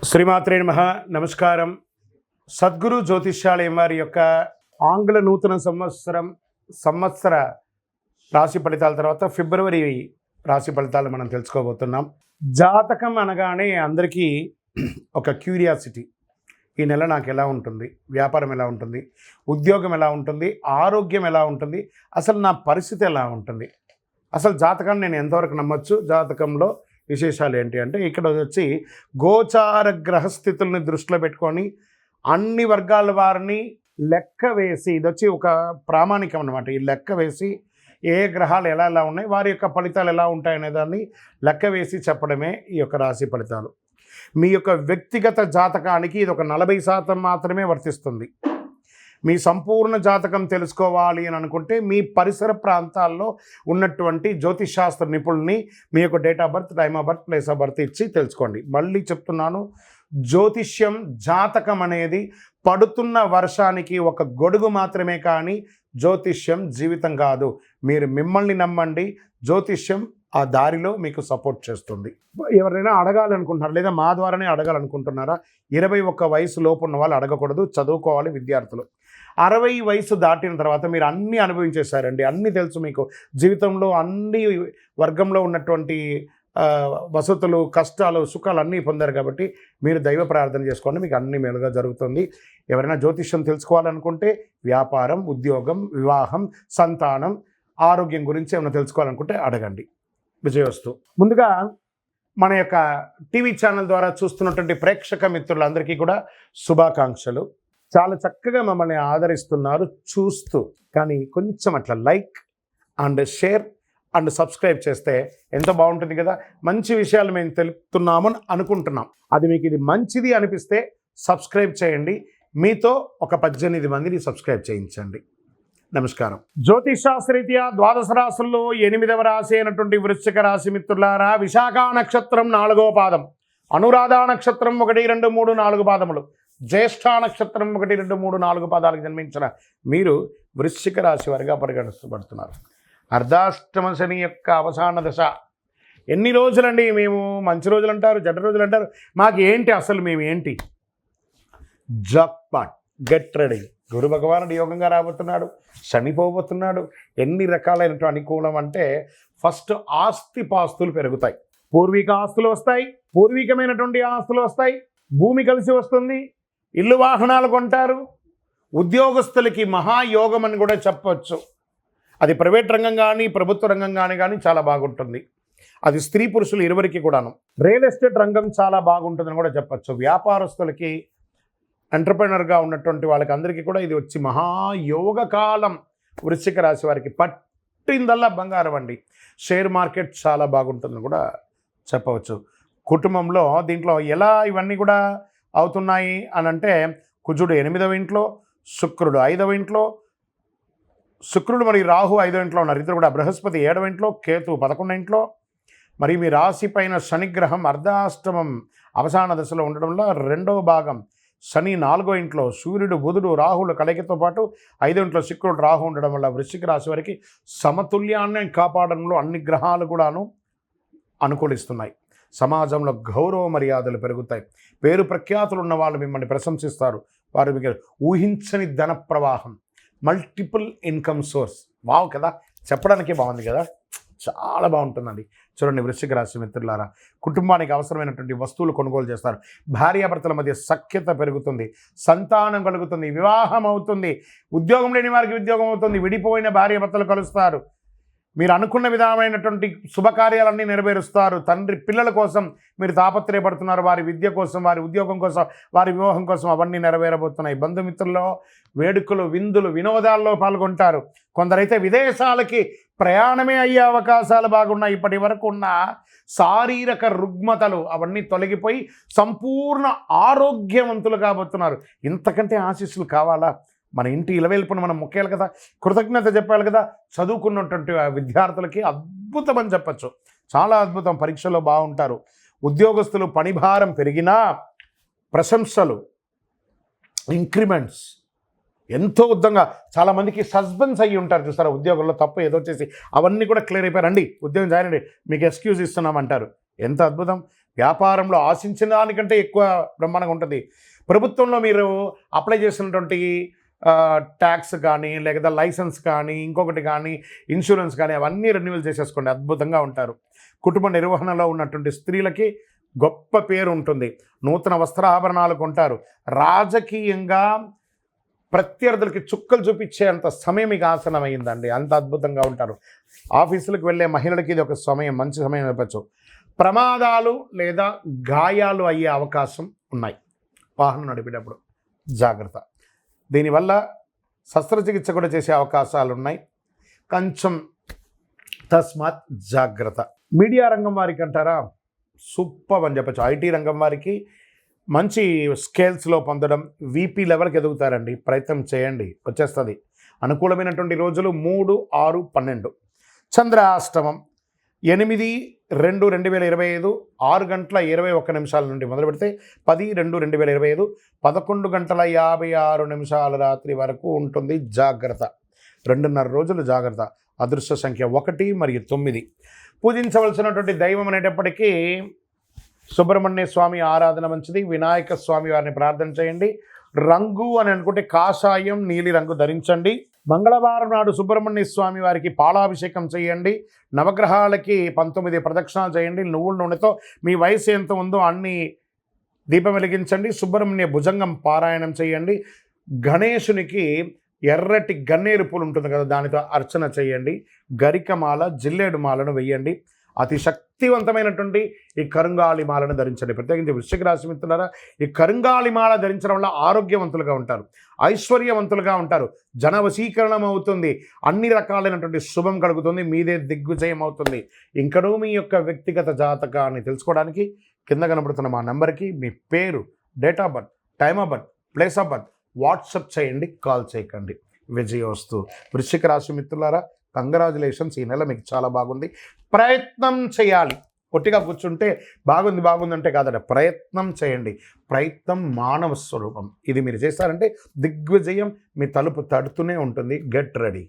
శ్రీమాత్రే నమః. నమస్కారం. సద్గురు జ్యోతిష్యాలయం వారి యొక్క ఆంగ్ల నూతన సంవత్సర రాశి ఫలితాల తర్వాత ఫిబ్రవరి రాశి ఫలితాలు మనం తెలుసుకోబోతున్నాం. జాతకం అనగానే అందరికీ ఒక క్యూరియాసిటీ. ఈ నెల నాకు ఎలా ఉంటుంది, వ్యాపారం ఎలా ఉంటుంది, ఉద్యోగం ఎలా ఉంటుంది, ఆరోగ్యం ఎలా ఉంటుంది, అసలు నా పరిస్థితి ఎలా ఉంటుంది, అసలు జాతకాన్ని నేను ఎంతవరకు నమ్మొచ్చు, జాతకంలో విశేషాలు ఏంటి అంటే ఇక్కడ వచ్చి గోచార గ్రహస్థితుల్ని దృష్టిలో పెట్టుకొని అన్ని వర్గాల వారిని లెక్క వేసి, ఇది వచ్చి ఒక ప్రామాణికం అన్నమాట. ఈ లెక్క వేసి ఏ గ్రహాలు ఎలా ఎలా ఉన్నాయి, వారి యొక్క ఫలితాలు ఎలా ఉంటాయనే దాన్ని లెక్క వేసి చెప్పడమే ఈ యొక్క రాశి ఫలితాలు. మీ యొక్క వ్యక్తిగత జాతకానికి ఇది ఒక 40% మాత్రమే వర్తిస్తుంది. మీ సంపూర్ణ జాతకం తెలుసుకోవాలి అని అనుకుంటే మీ పరిసర ప్రాంతాల్లో ఉన్నటువంటి జ్యోతిషాస్త్ర నిపుణుల్ని మీ యొక్క date of birth, time of birth, place of birth ఇచ్చి తెలుసుకోండి. మళ్ళీ చెప్తున్నాను, జ్యోతిష్యం, జాతకం అనేది పడుతున్న వర్షానికి ఒక గొడుగు మాత్రమే, కానీ జ్యోతిష్యం జీవితం కాదు. మీరు మిమ్మల్ని నమ్మండి, జ్యోతిష్యం ఆ దారిలో మీకు సపోర్ట్ చేస్తుంది. ఎవరైనా అడగాలనుకుంటున్నారా, లేదా మా ద్వారానే అడగాలనుకుంటున్నారా? 21 వయసు లోపు ఉన్న వాళ్ళు అడగకూడదు, చదువుకోవాలి విద్యార్థులు. 60 వయసు దాటిన తర్వాత మీరు అన్నీ అనుభవించేశారండి, అన్నీ తెలుసు మీకు. జీవితంలో అన్ని వర్గంలో ఉన్నటువంటి వసతులు, కష్టాలు, సుఖాలు అన్నీ పొందారు కాబట్టి మీరు దైవ ప్రార్థన చేసుకోండి, మీకు అన్ని మేలుగా జరుగుతుంది. ఎవరైనా జ్యోతిష్యం తెలుసుకోవాలనుకుంటే వ్యాపారం, ఉద్యోగం, వివాహం, సంతానం, ఆరోగ్యం గురించి ఏమైనా తెలుసుకోవాలనుకుంటే అడగండి. విజయవస్తు. ముందుగా మన యొక్క టీవీ ఛానల్ ద్వారా చూస్తున్నటువంటి ప్రేక్షక మిత్రులందరికీ కూడా శుభాకాంక్షలు. చాలా చక్కగా మమ్మల్ని ఆదరిస్తున్నారు చూస్తూ, కానీ కొంచెం అట్లా like and share and subscribe చేస్తే ఎంతో బాగుంటుంది కదా. మంచి విషయాలు మేము తెలుపుతున్నాము అనుకుంటున్నాం. అది మీకు ఇది మంచిది అనిపిస్తే సబ్స్క్రైబ్ చేయండి. మీతో ఒక 18 మందిని సబ్స్క్రైబ్ చేయించండి. నమస్కారం. జ్యోతిషాస్త్రరీత్యా ద్వాదశ రాశుల్లో 8వ రాశి అయినటువంటి వృశ్చిక రాశి మిత్రులారా, విశాఖ నక్షత్రం 4వ పాదం, అనురాధ నక్షత్రం 1, 2, 3, 4 పాదములు, జ్యేష్ఠ నక్షత్రం 1, 2, 3, 4 పాదాలకు జన్మించిన మీరు వృశ్చిక రాశి వారిగా పరిగణించబడుతున్నారు. అర్ధాష్టమ శని యొక్క అవసాన దశ. ఎన్ని రోజులండి? మేము మంచి రోజులు అంటారు, చెడ్డ రోజులు అంటారు, మాకు ఏంటి అసలు, మేము ఏంటి? Jackpot, get ready. గురు భగవానుడు యోగంగా రాబోతున్నాడు, శని పోబోతున్నాడు. ఎన్ని రకాలైనటువంటి అనుకూలం అంటే, ఫస్ట్ ఆస్తిపాస్తులు పెరుగుతాయి, పూర్వీక ఆస్తులు వస్తాయి, పూర్వీకమైనటువంటి ఆస్తులు వస్తాయి, భూమి కలిసి వస్తుంది, ఇల్లు వాహనాలు కొంటారు. ఉద్యోగస్తులకి మహాయోగం అని కూడా చెప్పవచ్చు. అది ప్రైవేట్ రంగం కానీ ప్రభుత్వ రంగం కానీ చాలా బాగుంటుంది. అది స్త్రీ పురుషులు ఇరువురికి కూడాను. రియల్ ఎస్టేట్ రంగం చాలా బాగుంటుందని కూడా చెప్పచ్చు. వ్యాపారస్తులకి, ఎంటర్ప్రెనర్గా ఉన్నటువంటి వాళ్ళకి అందరికీ కూడా ఇది వచ్చి మహాయోగ కాలం. వృశ్చిక రాశి వారికి పట్టిందల్లా బంగారం అండి. షేర్ మార్కెట్ చాలా బాగుంటుందని కూడా చెప్పవచ్చు. కుటుంబంలో దీంట్లో ఎలా ఇవన్నీ కూడా అవుతున్నాయి అని అంటే, కుజుడు 8వ ఇంట్లో, శుక్రుడు 5వ ఇంట్లో, శుక్రుడు మరియు రాహు 5వ ఇంట్లో ఉన్నారు. ఇద్దరు కూడా. బృహస్పతి 7వ ఇంట్లో, కేతు 11వ ఇంట్లో. మరి మీ రాశి పైన శనిగ్రహం అర్ధాష్టమం అవసాన దశలో ఉండడంలో 2వ భాగం శని 4వ ఇంట్లో, సూర్యుడు, బుధుడు, రాహుల కలయికతో పాటు 5వ ఇంట్లో శుక్రుడు, రాహు ఉండడం వల్ల వృశ్చిక రాశి వారికి సమతుల్యాన్ని కాపాడడంలో అన్ని గ్రహాలు కూడాను అనుకూలిస్తున్నాయి. సమాజంలో గౌరవ మర్యాదలు పెరుగుతాయి. పేరు ప్రఖ్యాతులు ఉన్న వాళ్ళు మిమ్మల్ని ప్రశంసిస్తారు. వారు మీకు ఊహించని ధన ప్రవాహం, మల్టిపుల్ ఇన్కమ్ సోర్స్. వావ్ కదా, చెప్పడానికే బాగుంది కదా, చాలా బాగుంటుందండి. చూడండి వృశ్చిక రాశి మిత్రులారా, కుటుంబానికి అవసరమైనటువంటి వస్తువులు కొనుగోలు చేస్తారు. భార్యాభర్తల మధ్య సఖ్యత పెరుగుతుంది, సంతానం కలుగుతుంది, వివాహం అవుతుంది. ఉద్యోగం లేని వారికి ఉద్యోగం అవుతుంది. విడిపోయిన భార్యాభర్తలు కలుస్తారు. మీరు అనుకున్న విధమైనటువంటి శుభకార్యాలన్నీ నెరవేరుస్తారు. తండ్రి పిల్లల కోసం మీరు తాపత్రయపడుతున్నారు, వారి విద్య కోసం, వారి ఉద్యోగం కోసం, వారి వివాహం కోసం అవన్నీ నెరవేరబోతున్నాయి. బంధుమిత్రుల్లో వేడుకలు, విందులు, వినోదాల్లో పాల్గొంటారు. కొందరైతే విదేశాలకి ప్రయాణమే అయ్యే అవకాశాలు బాగున్నాయి. ఇప్పటి వరకు ఉన్న శారీరక రుగ్మతలు అవన్నీ తొలగిపోయి సంపూర్ణ ఆరోగ్యవంతులు కాబోతున్నారు. ఇంతకంటే ఆశీస్సులు కావాలా? మన ఇంటి ఇలవేల్పును మనం మొక్కేయాలి కదా, కృతజ్ఞత చెప్పాలి కదా. చదువుకున్నటువంటి విద్యార్థులకి అద్భుతం అని చెప్పచ్చు, చాలా అద్భుతం. పరీక్షలో బాగుంటారు. ఉద్యోగస్తులు పనిభారం పెరిగినా ప్రశంసలు, ఇంక్రిమెంట్స్ ఎంతో ఉద్దంగా. చాలామందికి సస్పెన్స్ అయ్యి ఉంటారు చూస్తారా, ఉద్యోగంలో తప్పు ఏదో చేసి అవన్నీ కూడా క్లియర్ అయిపోయారండి, ఉద్యోగం జాయిన్ అండి, మీకు ఎక్స్క్యూజ్ ఇస్తున్నామంటారు. ఎంత అద్భుతం. వ్యాపారంలో ఆశించిన దానికంటే ఎక్కువ బ్రహ్మాండంగా ఉంటుంది. ప్రభుత్వంలో మీరు అప్లై చేసినటువంటి ట్యాక్స్ కానీ, లేదా లైసెన్స్ కానీ, ఇంకొకటి కానీ, ఇన్సూరెన్స్ కానీ అవన్నీ రెన్యువల్ చేసేసుకోండి. అద్భుతంగా ఉంటారు. కుటుంబ నిర్వహణలో ఉన్నటువంటి స్త్రీలకి గొప్ప పేరు ఉంటుంది. నూతన వస్త్రాభరణాలు కొంటారు. రాజకీయంగా ప్రత్యర్థులకి చుక్కలు చూపించేంత సమయం మీకు ఆసనమైందండి. అంత అద్భుతంగా ఉంటారు. ఆఫీసులకు వెళ్ళే మహిళలకి ఇది ఒక సమయం, మంచి సమయం చెప్పచ్చు. ప్రమాదాలు లేదా గాయాలు అయ్యే అవకాశం ఉన్నాయి వాహనం నడిపేటప్పుడు. జాగ్రత్త. దీనివల్ల శస్త్రచికిత్స కూడా చేసే అవకాశాలు ఉన్నాయి. కొంచెం తస్మాత్ జాగ్రత్త. మీడియా రంగం వారికి అంటారా, సూపర్ అని చెప్పచ్చు. ఐటీ రంగం వారికి మంచి స్కేల్స్లో పొందడం, వీపీ లెవెల్కి ఎదుగుతారండి. ప్రయత్నం చేయండి, వచ్చేస్తుంది. అనుకూలమైనటువంటి రోజులు 3, 6, 12. చంద్రాష్టమం 8/2/2025 6:21 నుండి మొదలు పెడితే 10/2/2025 11:56 రాత్రి వరకు ఉంటుంది. జాగ్రత్త. 2.5 రోజులు జాగ్రత్త. అదృష్ట సంఖ్య 1 మరియు 9. పూజించవలసినటువంటి దైవం అనేటప్పటికీ సుబ్రహ్మణ్య స్వామి ఆరాధన మంచిది. వినాయక స్వామి వారిని ప్రార్థన చేయండి. రంగు అని అనుకుంటే కాషాయం, నీలి రంగు ధరించండి. మంగళవారం నాడు సుబ్రహ్మణ్య స్వామి వారికి పాలాభిషేకం చేయండి. నవగ్రహాలకి 19 ప్రదక్షిణాలు చేయండి. నువ్వుల నూనెతో మీ వయసు ఎంత ఉందో అన్ని దీపం వెలిగించండి. సుబ్రహ్మణ్య భుజంగం పారాయణం చేయండి. గణేశునికి ఎర్రటి గన్నేరు పూలు ఉంటుంది కదా, దానితో అర్చన చేయండి. గరికమాల, జిల్లేడు మాలను వెయ్యండి. అతి శక్తివంతమైనటువంటి ఈ కరుంగాళి మాలను ధరించండి. ప్రత్యేకించి వృశ్చిక రాశి మిత్రులారా, ఈ కరుంగాళి మాల ధరించడం వల్ల ఆరోగ్యవంతులుగా ఉంటారు, ఐశ్వర్యవంతులుగా ఉంటారు, జనవశీకరణం అవుతుంది, అన్ని రకాలైనటువంటి శుభం కలుగుతుంది, మీదే దిగ్విజయం అవుతుంది. ఇంకనూ మీ యొక్క వ్యక్తిగత జాతకాన్ని తెలుసుకోవడానికి కింద కనబడుతున్న మా నెంబర్కి మీ పేరు, date of birth, time of birth, place of birth WhatsApp చేయండి, కాల్ చేయకండి. విజయోస్తు. వృశ్చిక రాశి మిత్రులారా, కంగ్రాచులేషన్స్. ఈ నెల మీకు చాలా బాగుంది. ప్రయత్నం చేయాలి. పొట్టిగా కూర్చుంటే బాగుంది అంటే కాదట, ప్రయత్నం చేయండి. ప్రయత్నం మానవ స్వరూపం. ఇది మీరు చేస్తారంటే దిగ్విజయం మీ తలుపు తడుతూనే ఉంటుంది. Get ready.